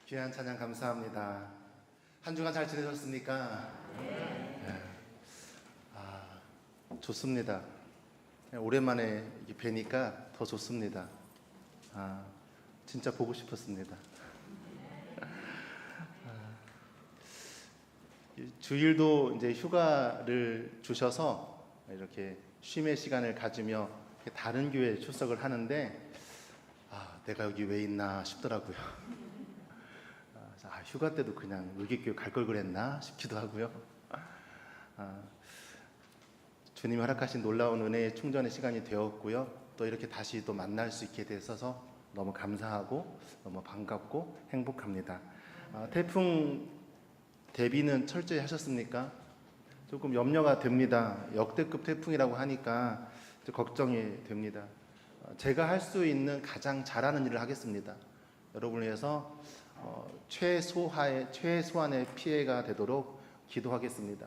귀한 찬양 감사합니다. 한 주간 잘 지내셨습니까? 네. 좋습니다. 오랜만에 뵈니까 더 좋습니다. 진짜 보고 싶었습니다. 주일도 이제 휴가를 주셔서 이렇게 쉼의 시간을 가지며 다른 교회에 출석을 하는데 내가 여기 왜 있나 싶더라고요. 휴가 때도 그냥 의기교회 갈 걸 그랬나 싶기도 하고요. 주님이 허락하신 놀라운 은혜의 충전의 시간이 되었고요. 또 이렇게 다시 또 만날 수 있게 되어서 너무 감사하고 너무 반갑고 행복합니다. 태풍 대비는 철저히 하셨습니까? 조금 염려가 됩니다. 역대급 태풍이라고 하니까 걱정이 됩니다. 제가 할 수 있는 가장 잘하는 일을 하겠습니다. 여러분을 위해서 최소한의 피해가 되도록 기도하겠습니다.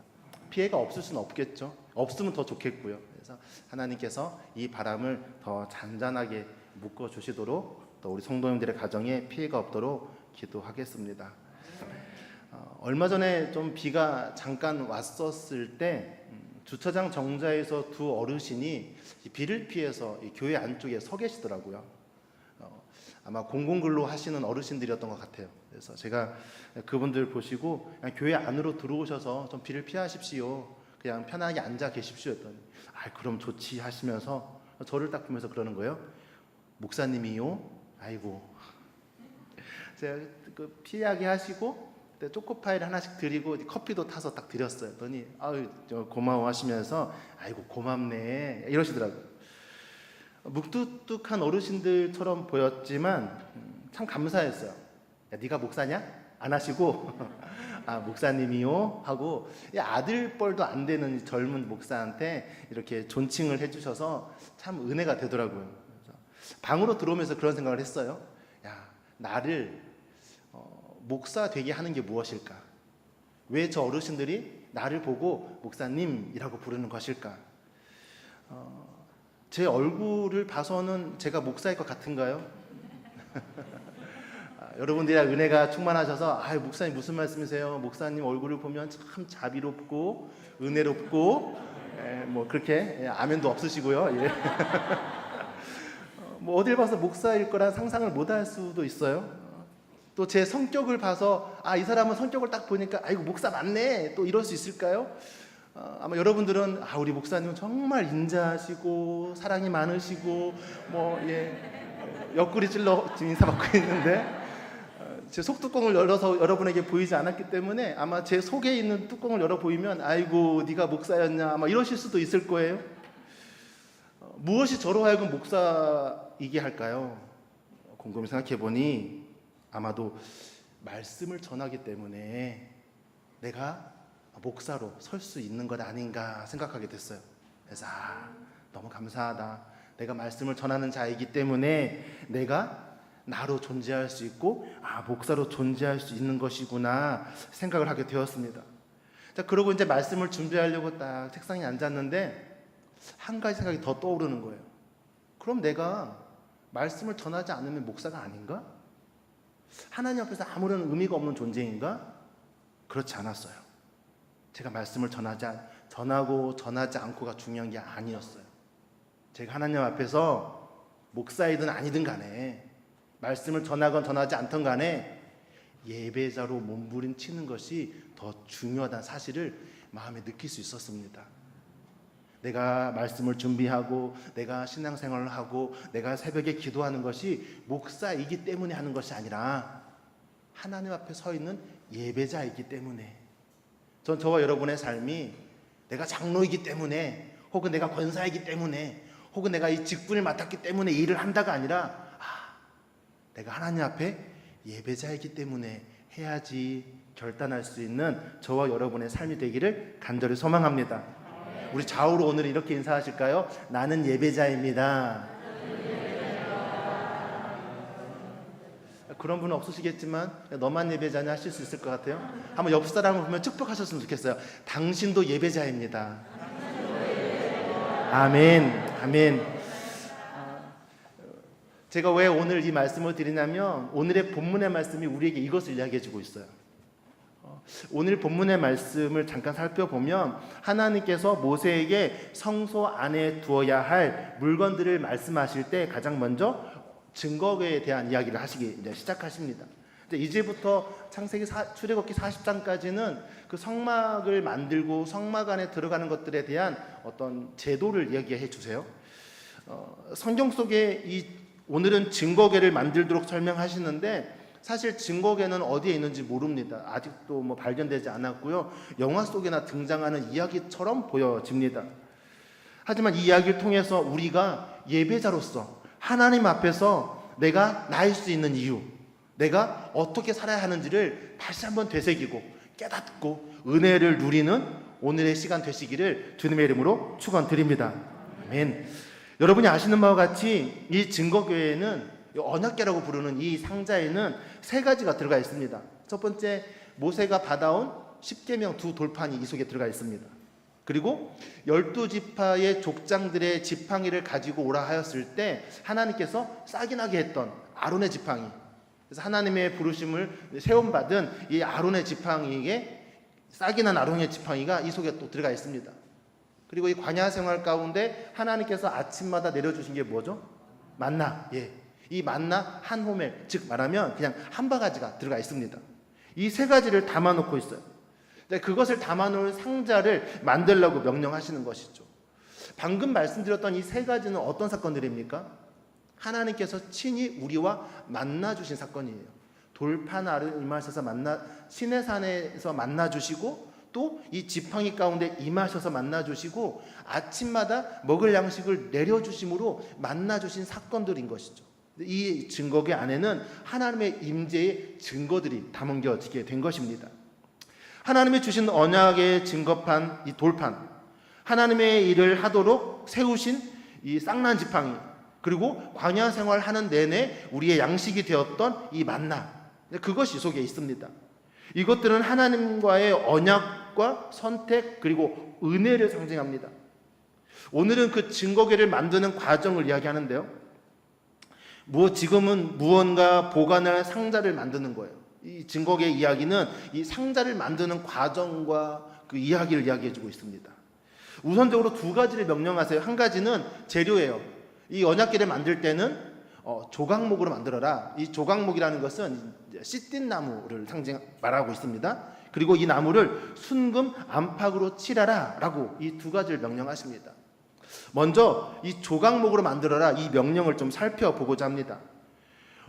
피해가 없을 수는 없겠죠. 없으면 더 좋겠고요. 그래서 하나님께서 이 바람을 더 잔잔하게 묶어주시도록 또 우리 성도님들의 가정에 피해가 없도록 기도하겠습니다. 얼마 전에 좀 비가 잠깐 왔었을 때 주차장 정자에서 두 어르신이 비를 피해서 교회 안쪽에 서 계시더라고요. 아마 공공근로 하시는 어르신들이었던 것 같아요. 그래서 제가 그분들 보시고 그냥 교회 안으로 들어오셔서 좀 비를 피하십시오. 그냥 편하게 앉아 계십시오 했더니 그럼 좋지 하시면서 저를 딱 보면서 그러는 거예요. 목사님이요? 아이고. 제가 그 피하게 하시고 초코파이를 하나씩 드리고 커피도 타서 딱 드렸어요. 그랬더니 고마워 하시면서 아이고 고맙네 이러시더라고요. 묵뚝뚝한 어르신들처럼 보였지만 참 감사했어요. 야, 네가 목사냐? 안 하시고 목사님이요? 하고 아들뻘도 안 되는 젊은 목사한테 이렇게 존칭을 해주셔서 참 은혜가 되더라고요. 그래서 방으로 들어오면서 그런 생각을 했어요. 야, 나를 목사 되게 하는 게 무엇일까? 왜 저 어르신들이 나를 보고 목사님이라고 부르는 것일까? 제 얼굴을 봐서는 제가 목사일 것 같은가요? 여러분들이 은혜가 충만하셔서 목사님 무슨 말씀이세요? 목사님 얼굴을 보면 참 자비롭고 은혜롭고 뭐 그렇게 아멘도 없으시고요. 뭐 어딜 봐서 목사일 거란 상상을 못할 수도 있어요. 또 제 성격을 봐서 이 사람은 성격을 딱 보니까 아이고 목사 맞네 또 이럴 수 있을까요? 아마 여러분들은 우리 목사님은 정말 인자하시고 사랑이 많으시고 옆구리 찔러 지금 인사받고 있는데 제 속뚜껑을 열어서 여러분에게 보이지 않았기 때문에 아마 제 속에 있는 뚜껑을 열어 보이면 아이고 네가 목사였냐 아마 이러실 수도 있을 거예요. 무엇이 저로 하여금 목사이게 할까요? 곰곰이 생각해 보니 아마도 말씀을 전하기 때문에 내가 목사로 설 수 있는 것 아닌가 생각하게 됐어요. 그래서 너무 감사하다. 내가 말씀을 전하는 자이기 때문에 내가 나로 존재할 수 있고 목사로 존재할 수 있는 것이구나 생각을 하게 되었습니다. 자, 그러고 이제 말씀을 준비하려고 딱 책상에 앉았는데 한 가지 생각이 더 떠오르는 거예요. 그럼 내가 말씀을 전하지 않으면 목사가 아닌가? 하나님 앞에서 아무런 의미가 없는 존재인가? 그렇지 않았어요. 제가 말씀을 전하고 전하지 않고가 중요한 게 아니었어요. 제가 하나님 앞에서 목사이든 아니든 간에 말씀을 전하건 전하지 않던 간에 예배자로 몸부림치는 것이 더 중요하다는 사실을 마음에 느낄 수 있었습니다. 내가 말씀을 준비하고 내가 신앙생활을 하고 내가 새벽에 기도하는 것이 목사이기 때문에 하는 것이 아니라 하나님 앞에 서 있는 예배자이기 때문에 전 저와 여러분의 삶이 내가 장로이기 때문에 혹은 내가 권사이기 때문에 혹은 내가 이 직분을 맡았기 때문에 일을 한다가 아니라 내가 하나님 앞에 예배자이기 때문에 해야지 결단할 수 있는 저와 여러분의 삶이 되기를 간절히 소망합니다. 우리 좌우로 오늘 이렇게 인사하실까요? 나는 예배자입니다. 그런 분은 없으시겠지만 너만 예배자냐 하실 수 있을 것 같아요. 한번 옆 사람을 보면 축복하셨으면 좋겠어요. 당신도 예배자입니다. 아멘. 아멘. 제가 왜 오늘 이 말씀을 드리냐면 오늘의 본문의 말씀이 우리에게 이것을 이야기해 주고 있어요. 오늘 본문의 말씀을 잠깐 살펴보면 하나님께서 모세에게 성소 안에 두어야 할 물건들을 말씀하실 때 가장 먼저 증거에 대한 이야기를 하시기 이제 시작하십니다. 이제부터 창세기 출애굽기 40장까지는 그 성막을 만들고 성막 안에 들어가는 것들에 대한 어떤 제도를 이야기해 주세요. 성경 속에 오늘은 증거궤를 만들도록 설명하시는데 사실 증거궤는 어디에 있는지 모릅니다. 아직도 발견되지 않았고요. 영화 속에나 등장하는 이야기처럼 보여집니다. 하지만 이 이야기를 통해서 우리가 예배자로서 하나님 앞에서 내가 나일 수 있는 이유, 내가 어떻게 살아야 하는지를 다시 한번 되새기고 깨닫고 은혜를 누리는 오늘의 시간 되시기를 주님의 이름으로 축원드립니다. 아멘. 여러분이 아시는 바와 같이 이 증거궤에는 언약궤라고 부르는 이 상자에는 세 가지가 들어가 있습니다. 첫 번째, 모세가 받아온 십계명 두 돌판이 이 속에 들어가 있습니다. 그리고 12지파의 족장들의 지팡이를 가지고 오라 하였을 때 하나님께서 싹이 나게 했던 아론의 지팡이, 그래서 하나님의 부르심을 세움받은 이 아론의 지팡이에게 싹이 난 아론의 지팡이가 이 속에 또 들어가 있습니다. 그리고 이 광야 생활 가운데 하나님께서 아침마다 내려주신 게 뭐죠? 만나. 이 만나 한 호멜, 즉 말하면 그냥 한 바가지가 들어가 있습니다. 이 세 가지를 담아놓고 있어요. 그것을 담아놓을 상자를 만들라고 명령하시는 것이죠. 방금 말씀드렸던 이 세 가지는 어떤 사건들입니까? 하나님께서 친히 우리와 만나주신 사건이에요. 돌판 아래 임하셔서 시내산에서 만나주시고 또 이 지팡이 가운데 임하셔서 만나주시고 아침마다 먹을 양식을 내려주심으로 만나주신 사건들인 것이죠. 이 증거궤 안에는 하나님의 임재의 증거들이 담겨지게 된 것입니다. 하나님이 주신 언약의 증거판, 이 돌판, 하나님의 일을 하도록 세우신 이 쌍난 지팡이, 그리고 광야 생활하는 내내 우리의 양식이 되었던 이 만나, 그것이 속에 있습니다. 이것들은 하나님과의 언약과 선택 그리고 은혜를 상징합니다. 오늘은 그 증거궤를 만드는 과정을 이야기하는데요. 지금은 무언가 보관할 상자를 만드는 거예요. 이 증거궤 이야기는 이 상자를 만드는 과정과 그 이야기를 이야기해주고 있습니다. 우선적으로 두 가지를 명령하세요. 한 가지는 재료예요. 이 언약궤를 만들 때는 조각목으로 만들어라. 이 조각목이라는 것은 씨띤 나무를 말하고 있습니다. 그리고 이 나무를 순금 안팎으로 칠하라 라고 이 두 가지를 명령하십니다. 먼저 이 조각목으로 만들어라, 이 명령을 좀 살펴보고자 합니다.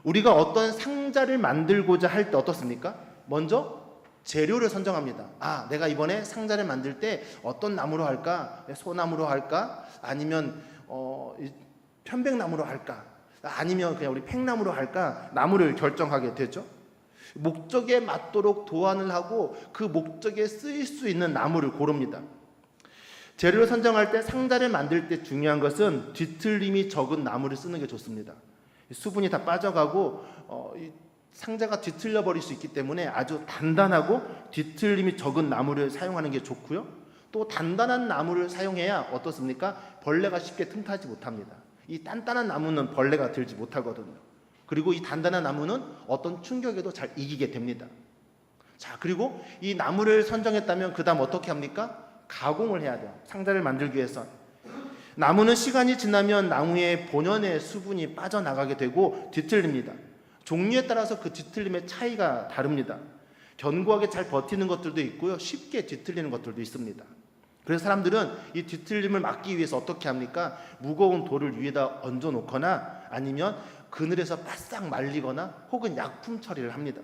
우리가 어떤 상자를 만들고자 할 때 어떻습니까? 먼저 재료를 선정합니다. 내가 이번에 상자를 만들 때 어떤 나무로 할까? 소나무로 할까? 아니면 편백나무로 할까? 아니면 그냥 우리 팽나무로 할까? 나무를 결정하게 되죠. 목적에 맞도록 도안을 하고 그 목적에 쓰일 수 있는 나무를 고릅니다. 재료를 선정할 때, 상자를 만들 때 중요한 것은 뒤틀림이 적은 나무를 쓰는 게 좋습니다. 수분이 다 빠져가고 상자가 뒤틀려 버릴 수 있기 때문에 아주 단단하고 뒤틀림이 적은 나무를 사용하는 게 좋고요. 또 단단한 나무를 사용해야 어떻습니까? 벌레가 쉽게 틈타지 못합니다. 이 단단한 나무는 벌레가 들지 못하거든요. 그리고 이 단단한 나무는 어떤 충격에도 잘 이기게 됩니다. 자, 그리고 이 나무를 선정했다면 그 다음 어떻게 합니까? 가공을 해야 돼요. 상자를 만들기 위해서. 나무는 시간이 지나면 나무의 본연의 수분이 빠져나가게 되고 뒤틀립니다. 종류에 따라서 그 뒤틀림의 차이가 다릅니다. 견고하게 잘 버티는 것들도 있고요. 쉽게 뒤틀리는 것들도 있습니다. 그래서 사람들은 이 뒤틀림을 막기 위해서 어떻게 합니까? 무거운 돌을 위에다 얹어 놓거나 아니면 그늘에서 바싹 말리거나 혹은 약품 처리를 합니다.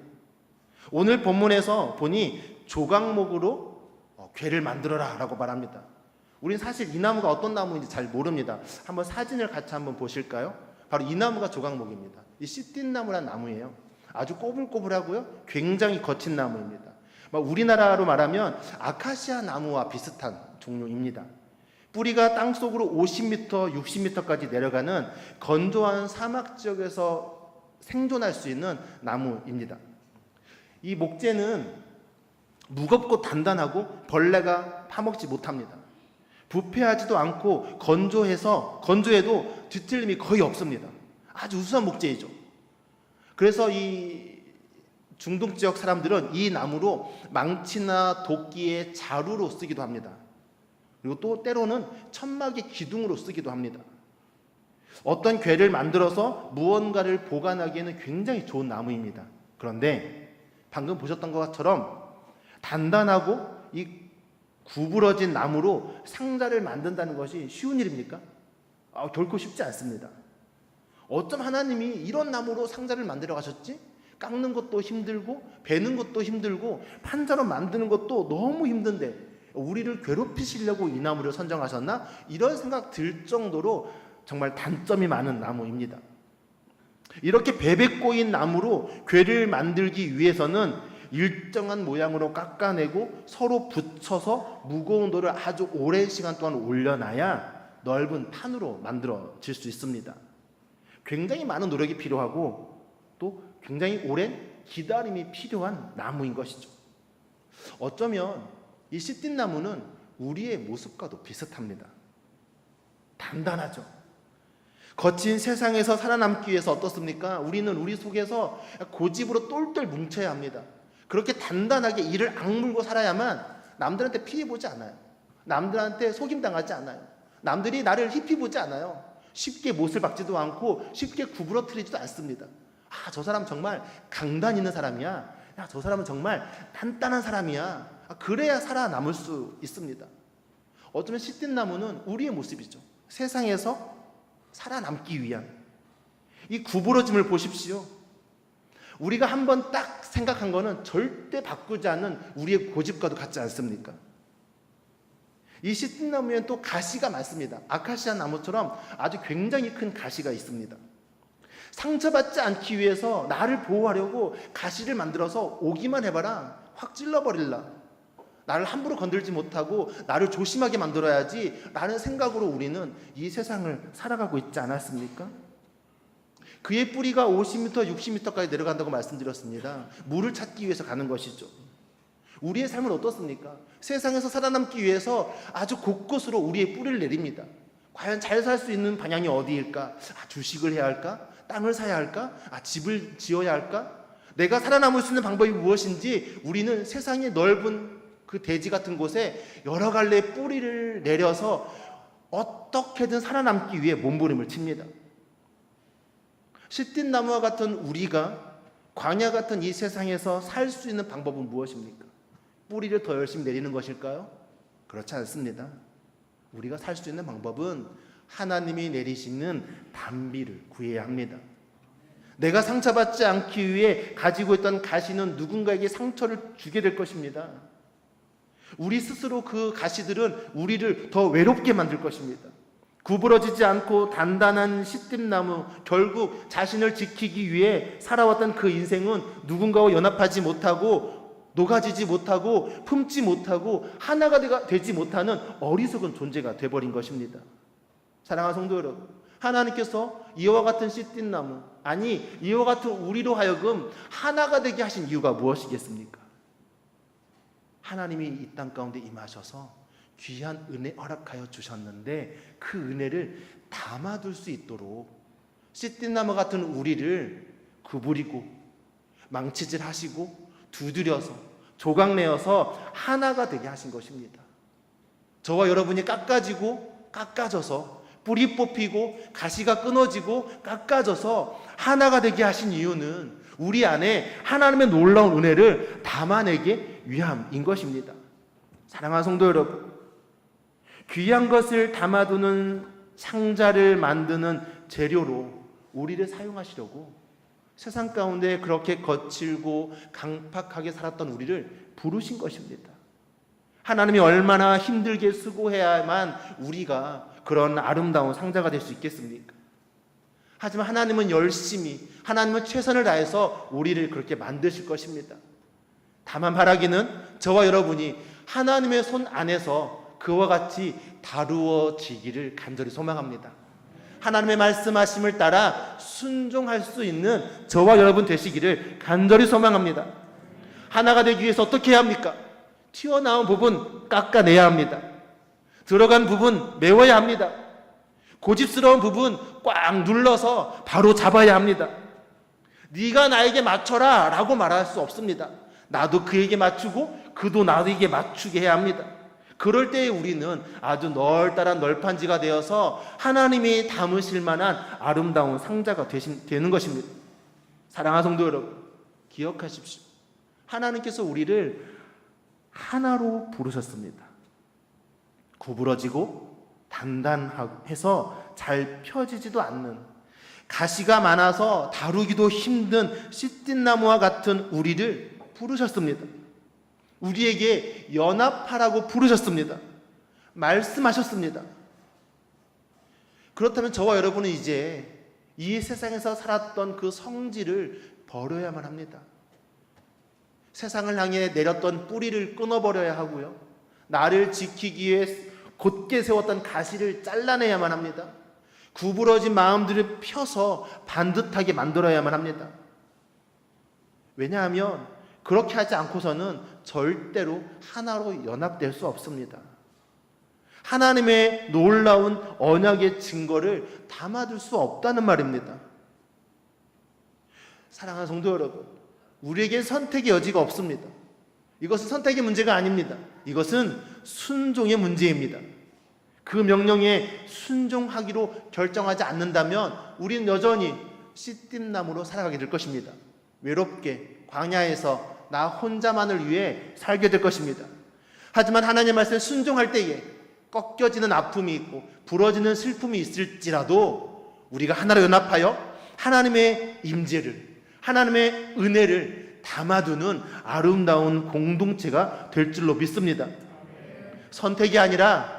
오늘 본문에서 보니 조각목으로 궤를 만들어라 라고 말합니다. 우린 사실 이 나무가 어떤 나무인지 잘 모릅니다. 한번 사진을 같이 한번 보실까요? 바로 이 나무가 조각목입니다. 이 씨띤 나무란 나무예요. 아주 꼬불꼬불하고요. 굉장히 거친 나무입니다. 우리나라로 말하면 아카시아 나무와 비슷한 종류입니다. 뿌리가 땅속으로 50m, 60m까지 내려가는 건조한 사막 지역에서 생존할 수 있는 나무입니다. 이 목재는 무겁고 단단하고 벌레가 파먹지 못합니다. 부패하지도 않고 건조해도 뒤틀림이 거의 없습니다. 아주 우수한 목재이죠. 그래서 이 중동 지역 사람들은 이 나무로 망치나 도끼의 자루로 쓰기도 합니다. 그리고 또 때로는 천막의 기둥으로 쓰기도 합니다. 어떤 궤를 만들어서 무언가를 보관하기에는 굉장히 좋은 나무입니다. 그런데 방금 보셨던 것처럼 단단하고 이 구부러진 나무로 상자를 만든다는 것이 쉬운 일입니까? 결코 쉽지 않습니다. 어쩜 하나님이 이런 나무로 상자를 만들어 가셨지? 깎는 것도 힘들고 베는 것도 힘들고 판자로 만드는 것도 너무 힘든데 우리를 괴롭히시려고 이 나무를 선정하셨나? 이런 생각 들 정도로 정말 단점이 많은 나무입니다. 이렇게 베베 꼬인 나무로 궤를 만들기 위해서는 일정한 모양으로 깎아내고 서로 붙여서 무거운 돌을 아주 오랜 시간 동안 올려놔야 넓은 판으로 만들어질 수 있습니다. 굉장히 많은 노력이 필요하고 또 굉장히 오랜 기다림이 필요한 나무인 것이죠. 어쩌면 이 시띠나무는 우리의 모습과도 비슷합니다. 단단하죠. 거친 세상에서 살아남기 위해서 어떻습니까? 우리는 우리 속에서 고집으로 똘똘 뭉쳐야 합니다. 그렇게 단단하게 이를 악물고 살아야만 남들한테 피해보지 않아요. 남들한테 속임당하지 않아요. 남들이 나를 희피보지 않아요. 쉽게 못을 박지도 않고 쉽게 구부러뜨리지도 않습니다. 저 사람 정말 강단 있는 사람이야. 저 사람은 정말 단단한 사람이야. 그래야 살아남을 수 있습니다. 어쩌면 시띠나무는 우리의 모습이죠. 세상에서 살아남기 위한 이 구부러짐을 보십시오. 우리가 한번 딱 생각한 거는 절대 바꾸지 않는 우리의 고집과도 같지 않습니까? 이 시띠나무에는 또 가시가 많습니다. 아카시아 나무처럼 아주 굉장히 큰 가시가 있습니다. 상처받지 않기 위해서 나를 보호하려고 가시를 만들어서 오기만 해봐라 확 찔러버릴라. 나를 함부로 건들지 못하고 나를 조심하게 만들어야지 라는 생각으로 우리는 이 세상을 살아가고 있지 않았습니까? 그의 뿌리가 50m, 60m까지 내려간다고 말씀드렸습니다. 물을 찾기 위해서 가는 것이죠. 우리의 삶은 어떻습니까? 세상에서 살아남기 위해서 아주 곳곳으로 우리의 뿌리를 내립니다. 과연 잘 살 수 있는 방향이 어디일까? 주식을 해야 할까? 땅을 사야 할까? 집을 지어야 할까? 내가 살아남을 수 있는 방법이 무엇인지 우리는 세상의 넓은 그 대지 같은 곳에 여러 갈래의 뿌리를 내려서 어떻게든 살아남기 위해 몸부림을 칩니다. 시띠나무와 같은 우리가 광야 같은 이 세상에서 살 수 있는 방법은 무엇입니까? 뿌리를 더 열심히 내리는 것일까요? 그렇지 않습니다. 우리가 살 수 있는 방법은 하나님이 내리시는 단비를 구해야 합니다. 내가 상처받지 않기 위해 가지고 있던 가시는 누군가에게 상처를 주게 될 것입니다. 우리 스스로 그 가시들은 우리를 더 외롭게 만들 것입니다. 구부러지지 않고 단단한 시띠나무, 결국 자신을 지키기 위해 살아왔던 그 인생은 누군가와 연합하지 못하고 녹아지지 못하고 품지 못하고 하나가 되지 못하는 어리석은 존재가 되어버린 것입니다. 사랑하는 성도 여러분, 하나님께서 이와 같은 시띠나무, 아니 이와 같은 우리로 하여금 하나가 되게 하신 이유가 무엇이겠습니까? 하나님이 이 땅 가운데 임하셔서 귀한 은혜 허락하여 주셨는데 그 은혜를 담아둘 수 있도록 시띠나무 같은 우리를 구부리고 망치질하시고 두드려서 조각내어서 하나가 되게 하신 것입니다. 저와 여러분이 깎아지고 깎아져서 뿌리 뽑히고 가시가 끊어지고 깎아져서 하나가 되게 하신 이유는 우리 안에 하나님의 놀라운 은혜를 담아내기 위함인 것입니다. 사랑하는 성도 여러분, 귀한 것을 담아두는 상자를 만드는 재료로 우리를 사용하시려고 세상 가운데 그렇게 거칠고 강팍하게 살았던 우리를 부르신 것입니다. 하나님이 얼마나 힘들게 수고해야만 우리가 그런 아름다운 상자가 될 수 있겠습니까? 하지만 하나님은 열심히, 하나님은 최선을 다해서 우리를 그렇게 만드실 것입니다. 다만 바라기는 저와 여러분이 하나님의 손 안에서 그와 같이 다루어지기를 간절히 소망합니다. 하나님의 말씀하심을 따라 순종할 수 있는 저와 여러분 되시기를 간절히 소망합니다. 하나가 되기 위해서 어떻게 해야 합니까? 튀어나온 부분 깎아내야 합니다. 들어간 부분 메워야 합니다. 고집스러운 부분 꽉 눌러서 바로 잡아야 합니다. 네가 나에게 맞춰라 라고 말할 수 없습니다. 나도 그에게 맞추고 그도 나에게 맞추게 해야 합니다. 그럴 때 우리는 아주 널따란 널판지가 되어서 하나님이 담으실 만한 아름다운 상자가 되는 것입니다. 사랑하는 성도 여러분, 기억하십시오. 하나님께서 우리를 하나로 부르셨습니다. 구부러지고 단단해서 잘 펴지지도 않는, 가시가 많아서 다루기도 힘든 씨띠나무와 같은 우리를 부르셨습니다. 우리에게 연합하라고 부르셨습니다. 말씀하셨습니다. 그렇다면 저와 여러분은 이제 이 세상에서 살았던 그 성질을 버려야만 합니다. 세상을 향해 내렸던 뿌리를 끊어버려야 하고요. 나를 지키기 위해 곧게 세웠던 가시를 잘라내야만 합니다. 구부러진 마음들을 펴서 반듯하게 만들어야만 합니다. 왜냐하면 그렇게 하지 않고서는 절대로 하나로 연합될 수 없습니다. 하나님의 놀라운 언약의 증거를 담아둘 수 없다는 말입니다. 사랑하는 성도 여러분, 우리에게 선택의 여지가 없습니다. 이것은 선택의 문제가 아닙니다. 이것은 순종의 문제입니다. 그 명령에 순종하기로 결정하지 않는다면 우리는 여전히 씨띠나무로 살아가게 될 것입니다. 외롭게 광야에서 나 혼자만을 위해 살게 될 것입니다. 하지만 하나님의 말씀에 순종할 때에 꺾여지는 아픔이 있고 부러지는 슬픔이 있을지라도 우리가 하나로 연합하여 하나님의 임재를, 하나님의 은혜를 담아두는 아름다운 공동체가 될 줄로 믿습니다. 선택이 아니라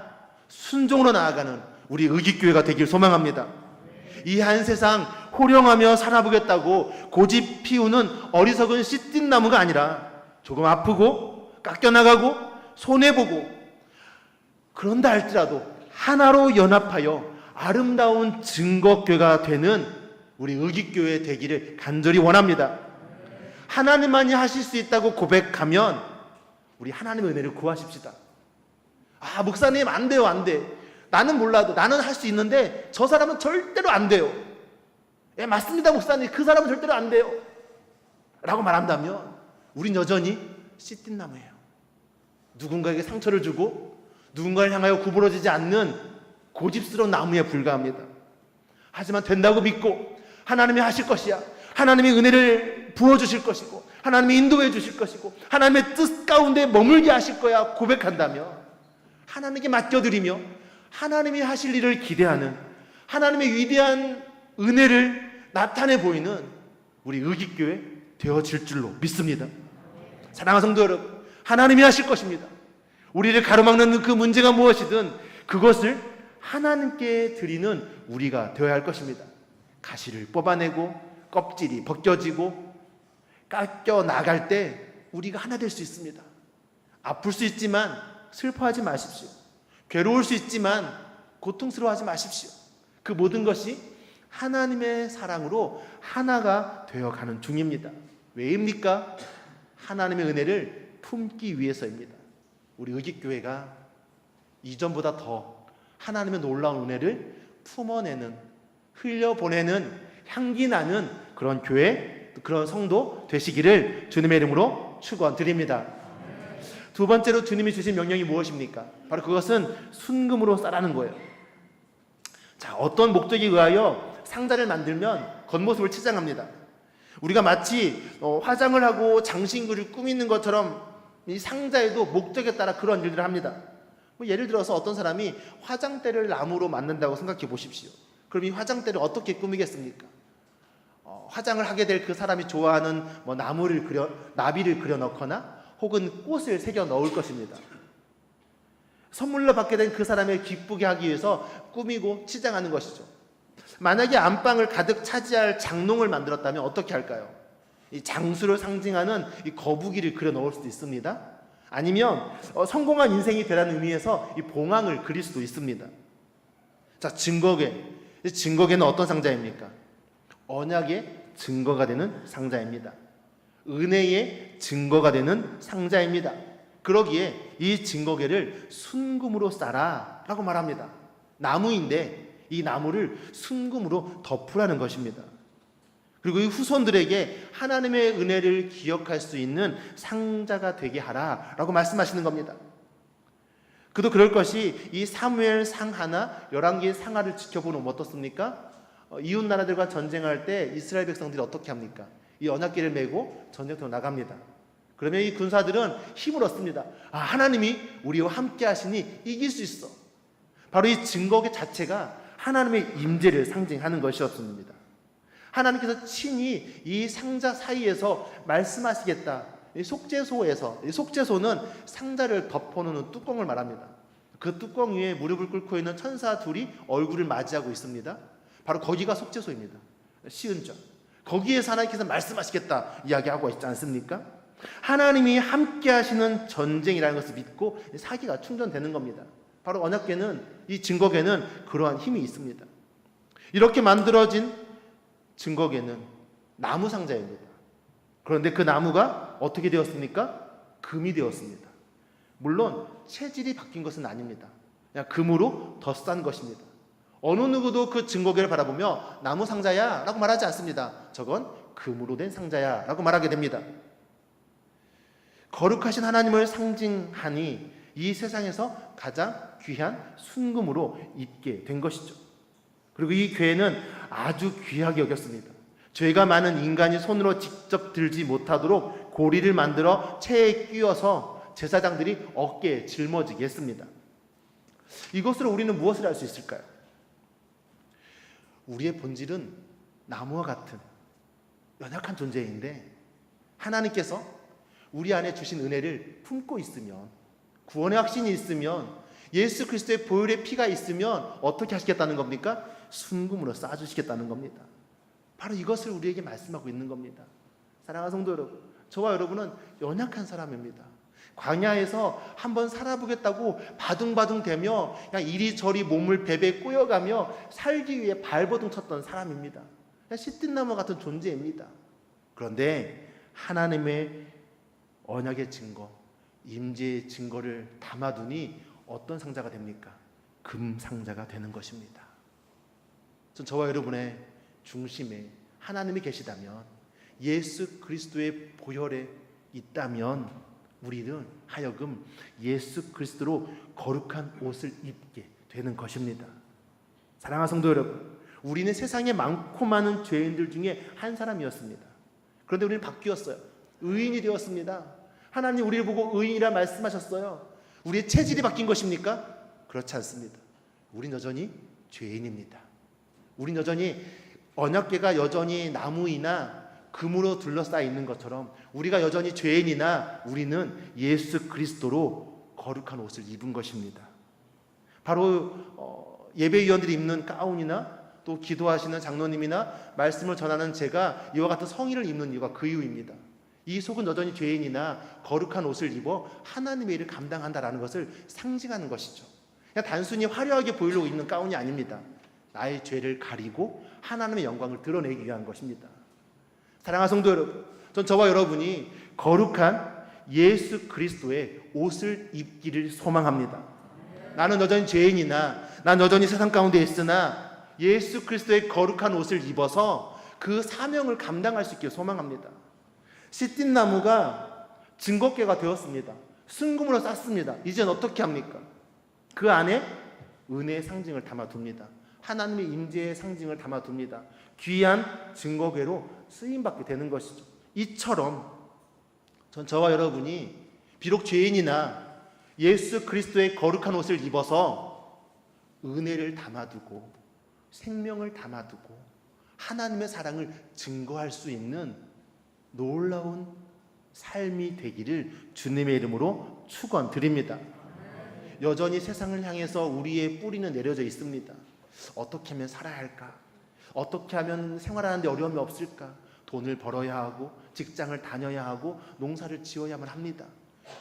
순종으로 나아가는 우리 의깃교회가 되길 소망합니다. 이 한 세상 호령하며 살아보겠다고 고집 피우는 어리석은 씨띠나무가 아니라 조금 아프고 깎여나가고 손해보고 그런다 할지라도 하나로 연합하여 아름다운 증거교회가 되는 우리 의깃교회 되기를 간절히 원합니다. 하나님만이 하실 수 있다고 고백하면 우리 하나님의 은혜를 구하십시다. 아, 목사님 안 돼요, 안 돼. 나는 몰라도 나는 할 수 있는데 저 사람은 절대로 안 돼요. 예, 맞습니다, 목사님. 그 사람은 절대로 안 돼요. 라고 말한다면 우린 여전히 씨띠나무예요. 누군가에게 상처를 주고 누군가를 향하여 구부러지지 않는 고집스러운 나무에 불과합니다. 하지만 된다고 믿고 하나님이 하실 것이야, 하나님의 은혜를 부어주실 것이고 하나님이 인도해 주실 것이고 하나님의 뜻 가운데 머물게 하실 거야 고백한다면 하나님께 맡겨드리며 하나님이 하실 일을 기대하는, 하나님의 위대한 은혜를 나타내 보이는 우리 의깃교회 되어질 줄로 믿습니다. 사랑하는 성도 여러분, 하나님이 하실 것입니다. 우리를 가로막는 그 문제가 무엇이든 그것을 하나님께 드리는 우리가 되어야 할 것입니다. 가시를 뽑아내고 껍질이 벗겨지고 깎여 나갈 때 우리가 하나 될 수 있습니다. 아플 수 있지만 슬퍼하지 마십시오. 괴로울 수 있지만 고통스러워하지 마십시오. 그 모든 것이 하나님의 사랑으로 하나가 되어가는 중입니다. 왜입니까? 하나님의 은혜를 품기 위해서입니다. 우리 의깃교회가 이전보다 더 하나님의 놀라운 은혜를 품어내는, 흘려보내는, 향기나는 그런 교회, 그런 성도 되시기를 주님의 이름으로 축원드립니다. 두 번째로 주님이 주신 명령이 무엇입니까? 바로 그것은 순금으로 싸라는 거예요. 자, 어떤 목적에 의하여 상자를 만들면 겉모습을 치장합니다. 우리가 마치 화장을 하고 장신구를 꾸미는 것처럼 이 상자에도 목적에 따라 그런 일들을 합니다. 예를 들어서 어떤 사람이 화장대를 나무로 만든다고 생각해 보십시오. 그럼 이 화장대를 어떻게 꾸미겠습니까? 화장을 하게 될 그 사람이 좋아하는 나비를 그려 넣거나 혹은 꽃을 새겨 넣을 것입니다. 선물로 받게 된 그 사람을 기쁘게 하기 위해서 꾸미고 치장하는 것이죠. 만약에 안방을 가득 차지할 장롱을 만들었다면 어떻게 할까요? 이 장수를 상징하는 이 거북이를 그려 넣을 수도 있습니다. 아니면 성공한 인생이 되라는 의미에서 이 봉황을 그릴 수도 있습니다. 자, 증거계는 어떤 상자입니까? 언약의 증거가 되는 상자입니다. 은혜의 증거가 되는 상자입니다. 그러기에 이 증거계를 순금으로 싸라 라고 말합니다. 나무인데 이 나무를 순금으로 덮으라는 것입니다. 그리고 이 후손들에게 하나님의 은혜를 기억할 수 있는 상자가 되게 하라라고 말씀하시는 겁니다. 그도 그럴 것이 이 사무엘 상하나 열왕기의 상하를 지켜보면 어떻습니까? 이웃 나라들과 전쟁할 때 이스라엘 백성들이 어떻게 합니까? 이 언약궤를 메고 전쟁터로 나갑니다. 그러면 이 군사들은 힘을 얻습니다. 하나님이 우리와 함께 하시니 이길 수 있어. 바로 이 증거계 자체가 하나님의 임재를 상징하는 것이었습니다. 하나님께서 친히 이 상자 사이에서 말씀하시겠다. 이 속죄소에서, 이 속죄소는 상자를 덮어놓는 뚜껑을 말합니다. 그 뚜껑 위에 무릎을 꿇고 있는 천사 둘이 얼굴을 맞이하고 있습니다. 바로 거기가 속죄소입니다. 시은절. 거기에서 하나님께서 말씀하시겠다 이야기하고 있지 않습니까? 하나님이 함께 하시는 전쟁이라는 것을 믿고 사기가 충전되는 겁니다. 바로 언약궤는, 이 증거궤는 그러한 힘이 있습니다. 이렇게 만들어진 증거궤는 나무 상자입니다. 그런데 그 나무가 어떻게 되었습니까? 금이 되었습니다. 물론 체질이 바뀐 것은 아닙니다. 그냥 금으로 더 싼 것입니다. 어느 누구도 그 증거궤를 바라보며 나무 상자야 라고 말하지 않습니다. 저건 금으로 된 상자야 라고 말하게 됩니다. 거룩하신 하나님을 상징하니 이 세상에서 가장 귀한 순금으로 입게 된 것이죠. 그리고 이 궤는 아주 귀하게 여겼습니다. 죄가 많은 인간이 손으로 직접 들지 못하도록 고리를 만들어 체에 끼워서 제사장들이 어깨에 짊어지게 했습니다. 이것으로 우리는 무엇을 알 수 있을까요? 우리의 본질은 나무와 같은 연약한 존재인데 하나님께서 우리 안에 주신 은혜를 품고 있으면, 구원의 확신이 있으면, 예수 그리스도의 보혈의 피가 있으면 어떻게 하시겠다는 겁니까? 순금으로 쌓아주시겠다는 겁니다. 바로 이것을 우리에게 말씀하고 있는 겁니다. 사랑하는 성도 여러분, 저와 여러분은 연약한 사람입니다. 광야에서 한번 살아보겠다고 바둥바둥대며 그냥 이리저리 몸을 베베 꼬여가며 살기 위해 발버둥 쳤던 사람입니다. 그냥 시뜬나무 같은 존재입니다. 그런데 하나님의 언약의 증거, 임재의 증거를 담아두니 어떤 상자가 됩니까? 금 상자가 되는 것입니다. 전 저와 여러분의 중심에 하나님이 계시다면, 예수 그리스도의 보혈에 있다면 우리는 하여금 예수 그리스도로 거룩한 옷을 입게 되는 것입니다. 사랑하는 성도 여러분, 우리는 세상에 많고 많은 죄인들 중에 한 사람이었습니다. 그런데 우리는 바뀌었어요. 의인이 되었습니다. 하나님 우리를 보고 의인이라 말씀하셨어요. 우리의 체질이 바뀐 것입니까? 그렇지 않습니다. 우린 여전히 죄인입니다. 우린 여전히 언약궤가 여전히 나무이나 금으로 둘러싸여 있는 것처럼 우리가 여전히 죄인이나 우리는 예수 그리스도로 거룩한 옷을 입은 것입니다. 바로 예배위원들이 입는 가운이나 또 기도하시는 장로님이나 말씀을 전하는 제가 이와 같은 성의를 입는 이유가 그 이유입니다. 이 속은 여전히 죄인이나 거룩한 옷을 입어 하나님의 일을 감당한다라는 것을 상징하는 것이죠. 그냥 단순히 화려하게 보이려고 입는 가운이 아닙니다. 나의 죄를 가리고 하나님의 영광을 드러내기 위한 것입니다. 사랑하는 성도 여러분, 전 저와 여러분이 거룩한 예수 그리스도의 옷을 입기를 소망합니다. 나는 여전히 죄인이나 난 여전히 세상 가운데 있으나 예수 그리스도의 거룩한 옷을 입어서 그 사명을 감당할 수 있기를 소망합니다. 시띠 나무가 증거궤가 되었습니다. 순금으로 쌌습니다. 이제는 어떻게 합니까? 그 안에 은혜의 상징을 담아둡니다. 하나님의 임재의 상징을 담아둡니다. 귀한 증거궤로 쓰임받게 되는 것이죠. 이처럼 전 저와 여러분이 비록 죄인이나 예수 그리스도의 거룩한 옷을 입어서 은혜를 담아두고 생명을 담아두고 하나님의 사랑을 증거할 수 있는 놀라운 삶이 되기를 주님의 이름으로 축원드립니다. 여전히 세상을 향해서 우리의 뿌리는 내려져 있습니다. 어떻게 하면 살아야 할까? 어떻게 하면 생활하는 데 어려움이 없을까? 돈을 벌어야 하고 직장을 다녀야 하고 농사를 지어야만 합니다.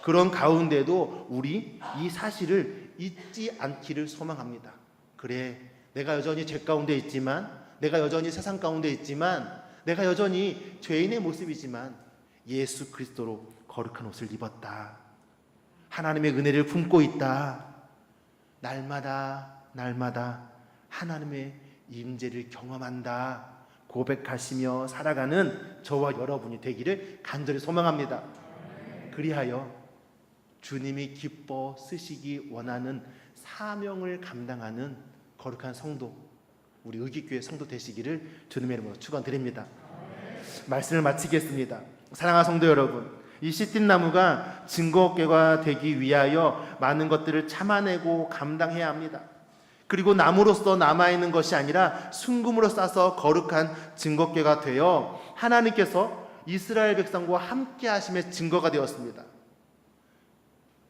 그런 가운데도 우리 이 사실을 잊지 않기를 소망합니다. 그래, 내가 여전히 죄 가운데 있지만, 내가 여전히 세상 가운데 있지만, 내가 여전히 죄인의 모습이지만 예수 그리스도로 거룩한 옷을 입었다. 하나님의 은혜를 품고 있다. 날마다 하나님의 임재를 경험한다 고백하시며 살아가는 저와 여러분이 되기를 간절히 소망합니다. 그리하여 주님이 기뻐 쓰시기 원하는 사명을 감당하는 거룩한 성도, 우리 의기교회 성도 되시기를 주님의 이름으로 축원드립니다. 말씀을 마치겠습니다. 사랑하는 성도 여러분, 이 시띠나무가 증거궤가 되기 위하여 많은 것들을 참아내고 감당해야 합니다. 그리고 나무로서 남아있는 것이 아니라 순금으로 싸서 거룩한 증거궤가 되어 하나님께서 이스라엘 백성과 함께 하심의 증거가 되었습니다.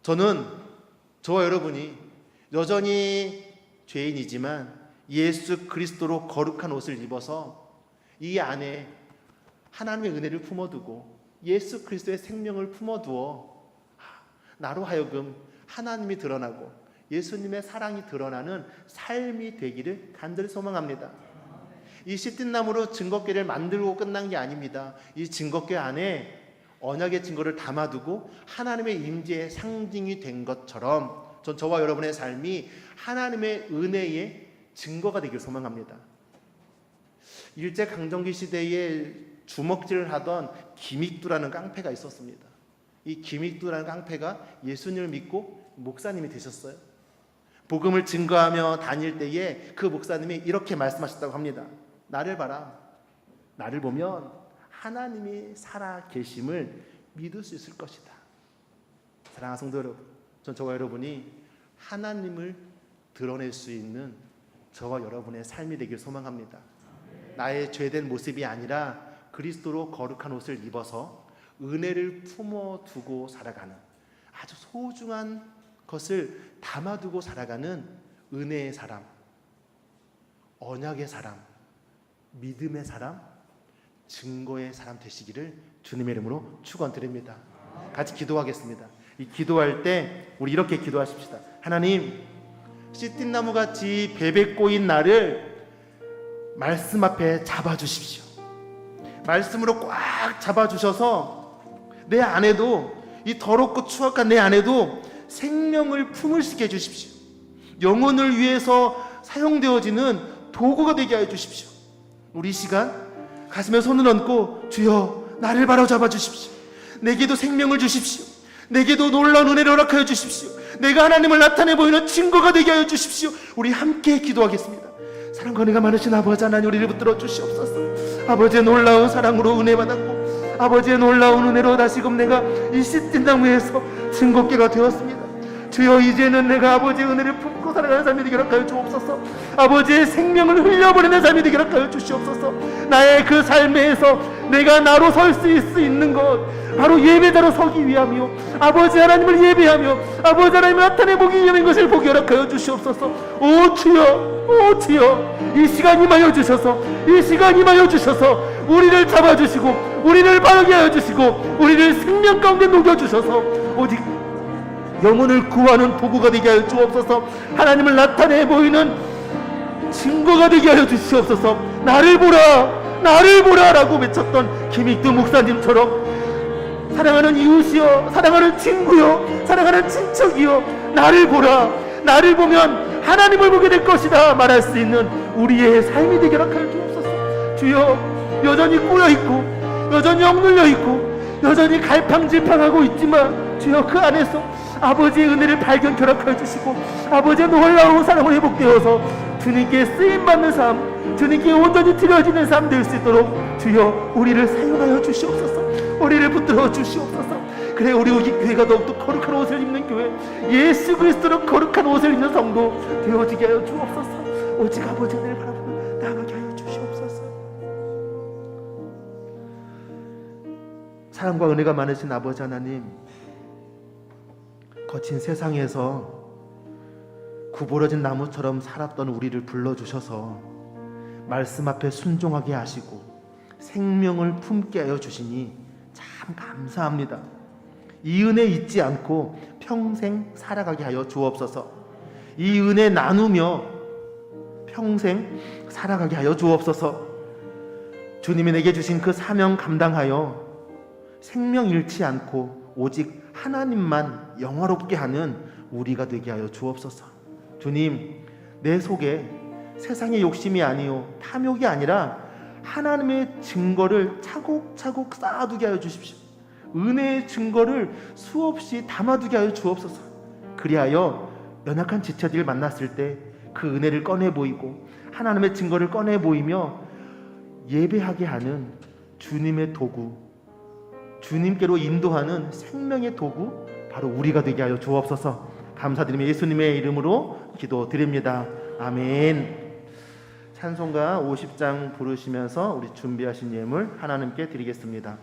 저는 저와 여러분이 여전히 죄인이지만 예수 그리스도로 거룩한 옷을 입어서 이 안에 하나님의 은혜를 품어두고 예수 그리스도의 생명을 품어두어 나로 하여금 하나님이 드러나고 예수님의 사랑이 드러나는 삶이 되기를 간절히 소망합니다. 이 시띠나무로 증거궤를 만들고 끝난 게 아닙니다. 이 증거궤 안에 언약의 증거를 담아두고 하나님의 임재의 상징이 된 것처럼 저와 여러분의 삶이 하나님의 은혜의 증거가 되길 소망합니다. 일제강점기 시대에 주먹질을 하던 김익두라는 깡패가 있었습니다. 이 김익두라는 깡패가 예수님을 믿고 목사님이 되셨어요. 복음을 증거하며 다닐 때에 그 목사님이 이렇게 말씀하셨다고 합니다. 나를 봐라. 나를 보면 하나님이 살아 계심을 믿을 수 있을 것이다. 사랑하는 성도 여러분, 저와 여러분이 하나님을 드러낼 수 있는 저와 여러분의 삶이 되길 소망합니다. 나의 죄된 모습이 아니라 그리스도로 거룩한 옷을 입어서 은혜를 품어두고 살아가는, 아주 소중한 것을 담아두고 살아가는 은혜의 사람, 언약의 사람, 믿음의 사람, 증거의 사람 되시기를 주님의 이름으로 축원드립니다. 같이 기도하겠습니다. 이 기도할 때 우리 이렇게 기도하십시다. 하나님, 시띠나무같이 베베 꼬인 나를 말씀 앞에 잡아주십시오. 말씀으로 꽉 잡아주셔서 내 안에도, 이 더럽고 추악한 내 안에도 생명을 품을 수 있게 해주십시오. 영혼을 위해서 사용되어지는 도구가 되게 하여 주십시오. 우리 이 시간 가슴에 손을 얹고 주여 나를 바로잡아 주십시오. 내게도 생명을 주십시오. 내게도 놀라운 은혜를 허락하여 주십시오. 내가 하나님을 나타내 보이는 증거가 되게 하여 주십시오. 우리 함께 기도하겠습니다. 사랑과 은혜가 많으신 아버지 하나님, 우리를 붙들어 주시옵소서. 아버지의 놀라운 사랑으로 은혜 받았고 아버지의 놀라운 은혜로 다시금 내가 이 시띠나무에서 증거궤가 되었습니다. 주여, 이제는 내가 아버지의 은혜를 품고 살아가는 삶이 되게 하여 주옵소서. 아버지의 생명을 흘려버리는 삶이 되게 하여 주시옵소서. 나의 그 삶에서 내가 나로 설 수 있는 것, 바로 예배자로 서기 위하며 아버지 하나님을 예배하며 아버지 하나님을 나타내보기 위함인 것을 보게 허락하여 주시옵소서. 오 주여, 오 주여, 이 시간 임하여 주셔서, 이 시간 임하여 주셔서 우리를 잡아주시고 우리를 바르게 하여 주시고 우리를 생명 가운데 녹여주셔서 오직 영혼을 구하는 도구가 되게 하여 주옵소서. 하나님을 나타내 보이는 증거가 되게 하여 주시옵소서. 나를 보라, 나를 보라 라고 외쳤던 김익두 목사님처럼 사랑하는 이웃이여, 사랑하는 친구여, 사랑하는 친척이여, 나를 보라, 나를 보면 하나님을 보게 될 것이다 말할 수 있는 우리의 삶이 되게 하여 주옵소서. 주여, 여전히 꼬여있고 여전히 억눌려있고 여전히 갈팡질팡하고 있지만 주여, 그 안에서 아버지의 은혜를 발견 결합하여 주시고 아버지의 놀라운 사랑으로 회복되어서 주님께 쓰임받는 삶, 주님께 온전히 드려지는 삶 될 수 있도록 주여 우리를 사용하여 주시옵소서. 우리를 붙들어 주시옵소서. 그래, 우리 교회가 더욱더 거룩한 옷을 입는 교회, 예수 그리스도로 거룩한 옷을 입는 성도 되어지게 하여 주옵소서. 오직 아버지의 은혜를 바라보며 나아가게 하여 주시옵소서. 사랑과 은혜가 많으신 아버지 하나님, 거친 세상에서 구부러진 나무처럼 살았던 우리를 불러주셔서 말씀 앞에 순종하게 하시고 생명을 품게 하여 주시니 참 감사합니다. 이 은혜 잊지 않고 평생 살아가게 하여 주옵소서. 이 은혜 나누며 평생 살아가게 하여 주옵소서. 주님이 내게 주신 그 사명 감당하여 생명 잃지 않고 오직 하나님만 영화롭게 하는 우리가 되게 하여 주옵소서. 주님, 내 속에 세상의 욕심이 아니요 탐욕이 아니라 하나님의 증거를 차곡차곡 쌓아두게 하여 주십시오. 은혜의 증거를 수없이 담아두게 하여 주옵소서. 그리하여 연약한 지체들을 만났을 때 그 은혜를 꺼내 보이고 하나님의 증거를 꺼내 보이며 예배하게 하는 주님의 도구, 주님께로 인도하는 생명의 도구, 바로 우리가 되게 하여 주옵소서. 감사드리며 예수님의 이름으로 기도드립니다. 아멘. 찬송가 50장 부르시면서 우리 준비하신 예물 하나님께 드리겠습니다.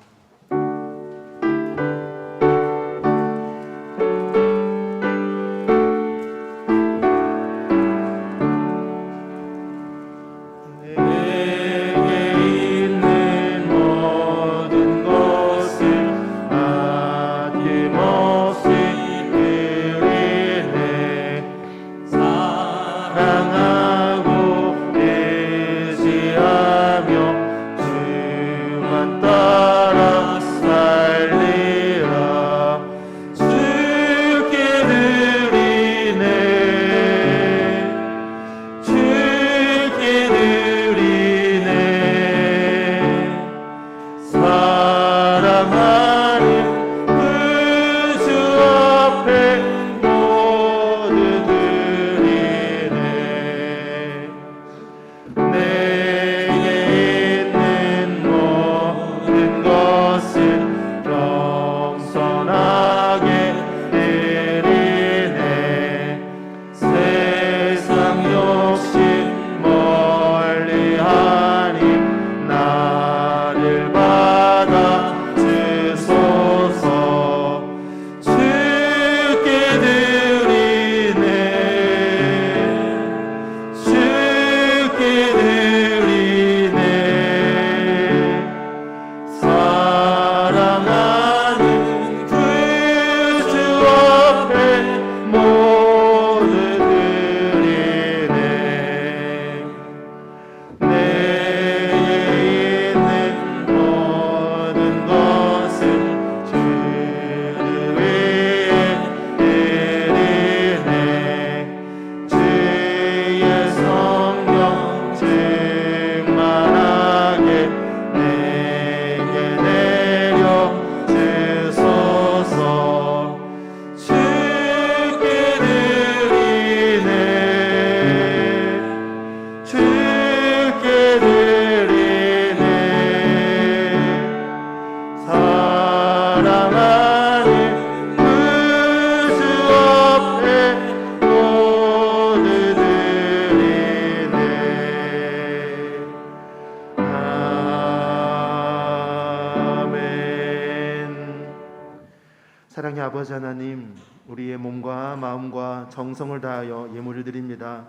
사랑의 아버지 하나님, 우리의 몸과 마음과 정성을 다하여 예물을 드립니다.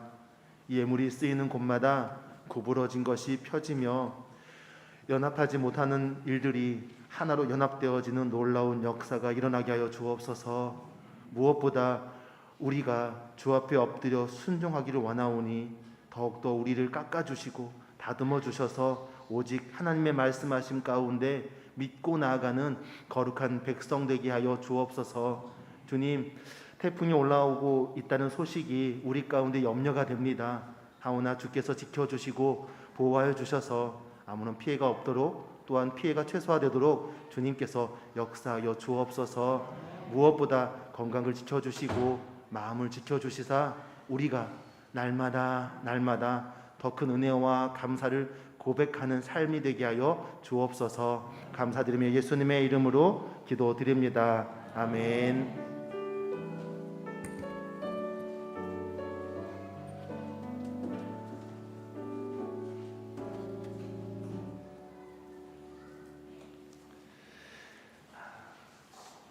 이 예물이 쓰이는 곳마다 구부러진 것이 펴지며 연합하지 못하는 일들이 하나로 연합되어지는 놀라운 역사가 일어나게 하여 주옵소서. 무엇보다 우리가 주 앞에 엎드려 순종하기를 원하오니 더욱더 우리를 깎아주시고 다듬어 주셔서 오직 하나님의 말씀하심 가운데 믿고 나아가는 거룩한 백성 되게 하여 주옵소서. 주님, 태풍이 올라오고 있다는 소식이 우리 가운데 염려가 됩니다. 하오나 주께서 지켜주시고 보호하여 주셔서 아무런 피해가 없도록, 또한 피해가 최소화되도록 주님께서 역사하여 주옵소서. 무엇보다 건강을 지켜주시고 마음을 지켜주시사 우리가 날마다 더 큰 은혜와 감사를 고백하는 삶이 되게 하여 주옵소서. 감사드리며 예수님의 이름으로 기도드립니다. 아멘.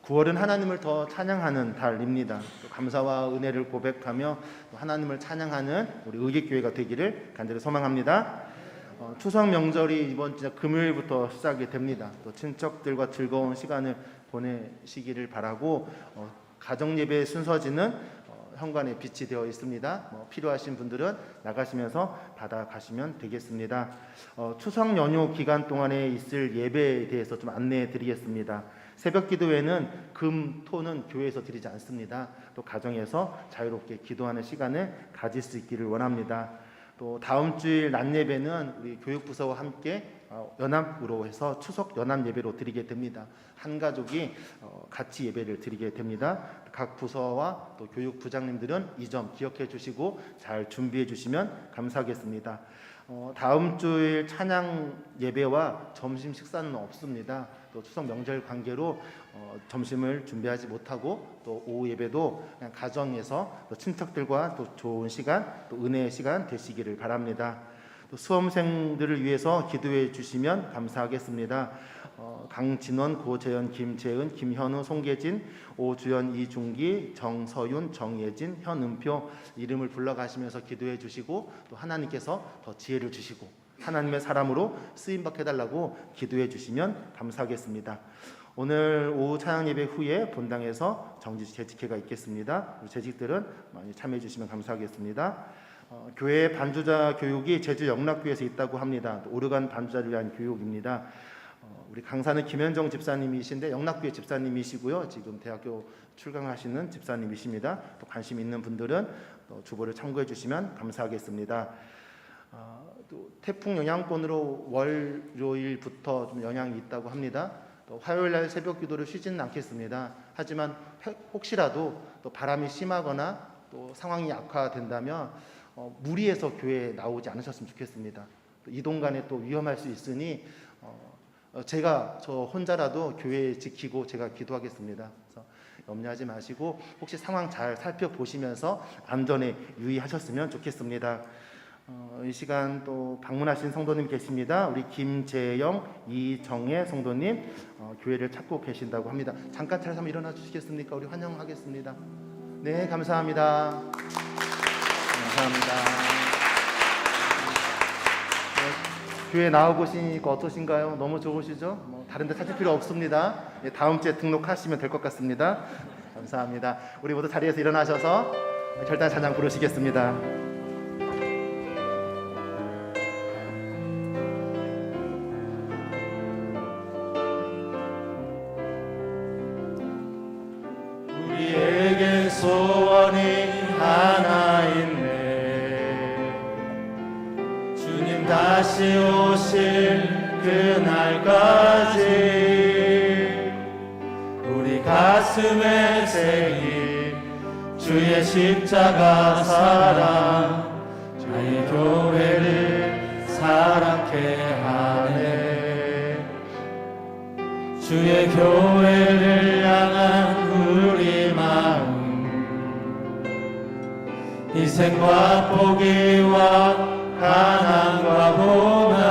9월은 하나님을 더 찬양하는 달입니다. 감사와 은혜를 고백하며 하나님을 찬양하는 우리 의객교회가 되기를 간절히 소망합니다. 추석 명절이 이번 주 금요일부터 시작이 됩니다. 또 친척들과 즐거운 시간을 보내시기를 바라고, 가정예배 순서지는 현관에 비치되어 되어 있습니다. 필요하신 분들은 나가시면서 받아가시면 되겠습니다. 추석 연휴 기간 동안에 있을 예배에 대해서 좀 안내해 드리겠습니다. 새벽 기도회는 금, 토는 교회에서 드리지 않습니다. 또 가정에서 자유롭게 기도하는 시간을 가질 수 있기를 원합니다. 또 다음 주일 낮 예배는 우리 교육부서와 함께 연합으로 해서 추석 연합 예배로 드리게 됩니다. 한 가족이 같이 예배를 드리게 됩니다. 각 부서와 또 교육부장님들은 이 점 기억해 주시고 잘 준비해 주시면 감사하겠습니다. 다음 주일 찬양 예배와 점심 식사는 없습니다. 또 추석 명절 관계로 점심을 준비하지 못하고 또 오후 예배도 그냥 가정에서 또 친척들과 또 좋은 시간, 또 은혜의 시간 되시기를 바랍니다. 또 수험생들을 위해서 기도해 주시면 감사하겠습니다. 강진원, 고재현, 김재은, 김현우, 송계진, 오주연, 이중기, 정서윤, 정예진, 현은표 이름을 불러가시면서 기도해 주시고 또 하나님께서 더 지혜를 주시고 하나님의 사람으로 쓰임받게 해달라고 기도해 주시면 감사하겠습니다. 오늘 오후 찬양 예배 후에 본당에서 정지 재직회가 있겠습니다. 재직들은 많이 참여해 주시면 감사하겠습니다. 교회 반주자 교육이 제주 영락교회에서 있다고 합니다. 오르간 반주자를 위한 교육입니다. 우리 강사는 김현정 집사님이신데 영락교회 집사님이시고요. 지금 대학교 출강하시는 집사님이십니다. 또 관심 있는 분들은 또 주보를 참고해 주시면 감사하겠습니다. 또 태풍 영향권으로 월요일부터 좀 영향이 있다고 합니다. 또 화요일날 새벽 기도를 쉬지는 않겠습니다. 하지만 혹시라도 또 바람이 심하거나 또 상황이 악화된다면 무리해서 교회에 나오지 않으셨으면 좋겠습니다. 또 이동 간에 또 위험할 수 있으니 저 혼자라도 교회에 지키고 제가 기도하겠습니다. 그래서 염려하지 마시고 혹시 상황 잘 살펴보시면서 안전에 유의하셨으면 좋겠습니다. 이 시간 또 방문하신 성도님 계십니다. 우리 김재영, 이정혜 성도님 교회를 찾고 계신다고 합니다. 잠깐 차려서 한번 일어나 주시겠습니까? 우리 환영하겠습니다. 네, 감사합니다. 감사합니다. 교회 나와보시니까 어떠신가요? 너무 좋으시죠? 다른 데 찾을 필요 없습니다. 다음 주에 등록하시면 될 것 같습니다. 감사합니다. 우리 모두 자리에서 일어나셔서 결단 찬양 부르시겠습니다. 우리에게 소원이 하나 있네. 주님 다시 오실 그날까지 우리 가슴에 새긴 주의 십자가 사랑, 주의 교회를 사랑케 하네. 주의 교회를 향한 우리 마음, 희생과 포기와 가난과 고난,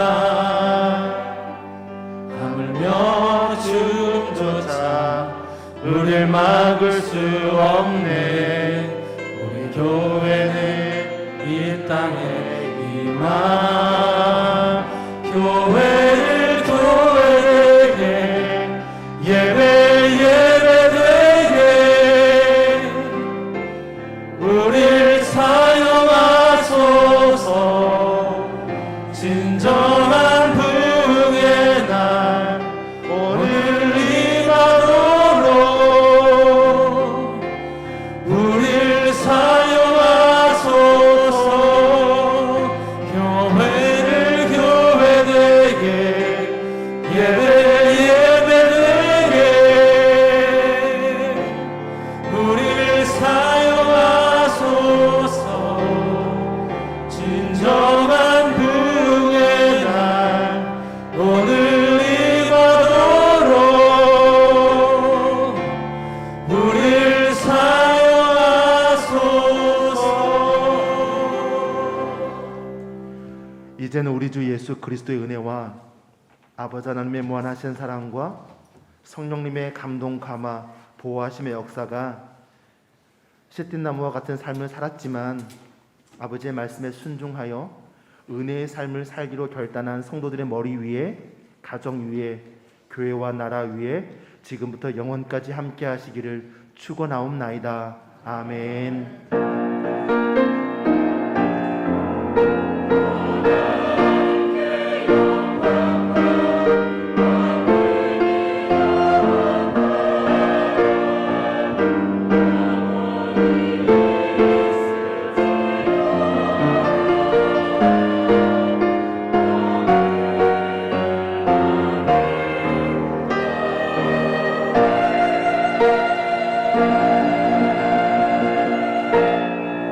하물며 죽음조차 우릴 막을 수 없네. 우리 교회는 이 땅에 임한 교회를 교회되게 예배되게 우릴 사용하소서. 진정한 부흥의 날 오늘 이 밤으로 우릴 사용하소서. 교회를 교회되게 예배되게 우릴 사용하소서. 진정한 부흥의 날 오늘 이 밤으로 우릴 사용하소서. 이제는 우리 주 예수 그리스도의 은혜와 아버지 하나님의 무한하신 사랑과 성령님의 감동 감화 보호하심의 역사가 시띠나무와 같은 삶을 살았지만 아버지의 말씀에 순종하여 은혜의 삶을 살기로 결단한 성도들의 머리 위에, 가정 위에, 교회와 나라 위에 지금부터 영원까지 함께 하시기를 축원하옵나이다. 아멘.